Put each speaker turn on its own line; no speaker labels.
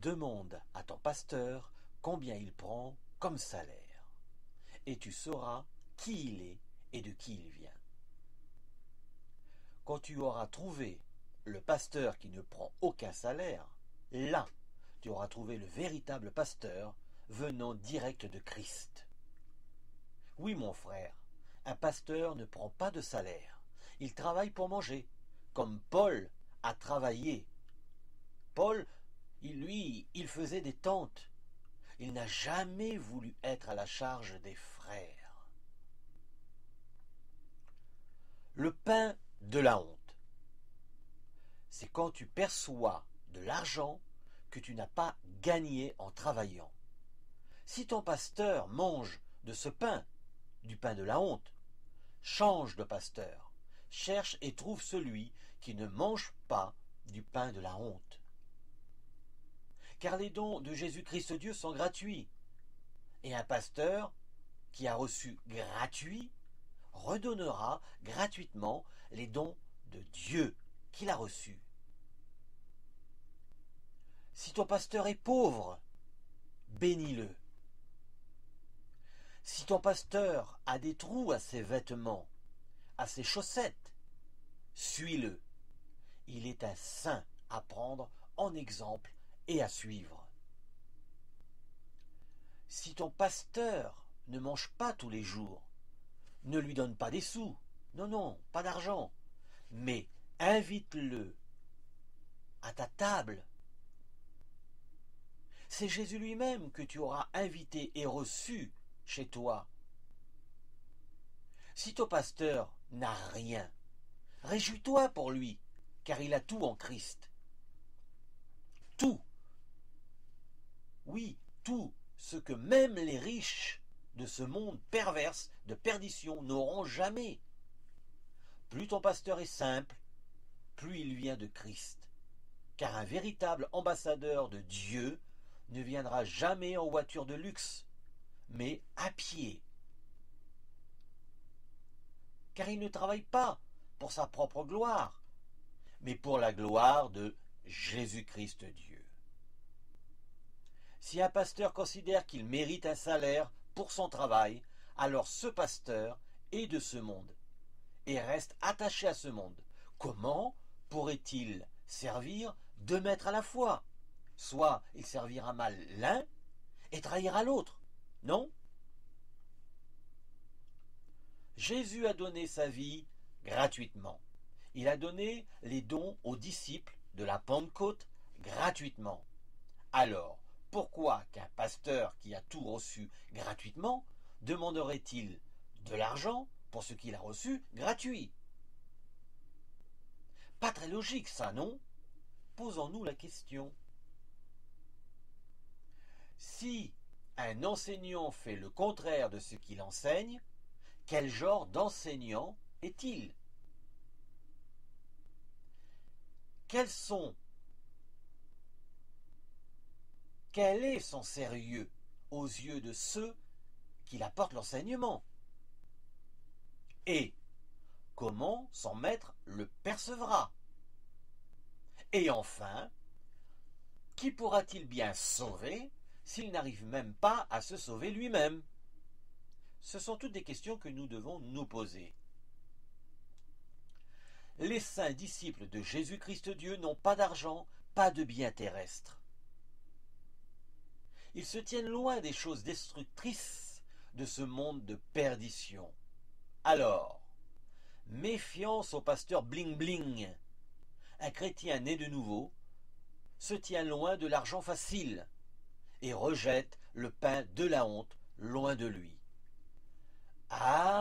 Demande à ton pasteur combien il prend comme salaire, et tu sauras qui il est et de qui il vient. Quand tu auras trouvé le pasteur qui ne prend aucun salaire, là, tu auras trouvé le véritable pasteur venant direct de Christ. Oui, mon frère, un pasteur ne prend pas de salaire. Il travaille pour manger, comme Paul a travaillé. Paul, il faisait des tentes. Il n'a jamais voulu être à la charge des frères. Le pain de la honte. C'est quand tu perçois de l'argent que tu n'as pas gagné en travaillant. Si ton pasteur mange de ce pain, du pain de la honte, change de pasteur. Cherche et trouve celui qui ne mange pas du pain de la honte. Car les dons de Jésus-Christ Dieu sont gratuits. Et un pasteur qui a reçu gratuit redonnera gratuitement les dons de Dieu qu'il a reçus. Si ton pasteur est pauvre, bénis-le. Si ton pasteur a des trous à ses vêtements, à ses chaussettes, suis-le. Il est un saint à prendre en exemple et à suivre. Si ton pasteur ne mange pas tous les jours, ne lui donne pas des sous, non, pas d'argent, mais invite-le à ta table. C'est Jésus lui-même que tu auras invité et reçu chez toi. Si ton pasteur n'a rien, réjouis-toi pour lui, car il a tout en Christ. Tout. Oui, tout ce que même les riches de ce monde perverse, de perdition, n'auront jamais. Plus ton pasteur est simple, plus il vient de Christ. Car un véritable ambassadeur de Dieu ne viendra jamais en voiture de luxe, mais à pied. Car il ne travaille pas pour sa propre gloire, mais pour la gloire de Jésus-Christ Dieu. Si un pasteur considère qu'il mérite un salaire pour son travail, alors ce pasteur est de ce monde et reste attaché à ce monde. Comment pourrait-il servir deux maîtres à la fois? Soit il servira mal l'un et trahira l'autre, non? Jésus a donné sa vie gratuitement. Il a donné les dons aux disciples de la Pentecôte gratuitement. Alors, pourquoi qu'un pasteur qui a tout reçu gratuitement demanderait-il de l'argent pour ce qu'il a reçu gratuit? Pas très logique ça, non? Posons-nous la question. Si un enseignant fait le contraire de ce qu'il enseigne, quel genre d'enseignant est-il? Quel est son sérieux aux yeux de ceux qui apportent l'enseignement? Et comment son maître le percevra? Et enfin, qui pourra-t-il bien sauver s'il n'arrive même pas à se sauver lui-même? Ce sont toutes des questions que nous devons nous poser. Les saints disciples de Jésus-Christ Dieu n'ont pas d'argent, pas de biens terrestres. Ils se tiennent loin des choses destructrices de ce monde de perdition. Alors, méfiance au pasteur bling-bling. Un chrétien né de nouveau se tient loin de l'argent facile et rejette le pain de la honte loin de lui. Amen.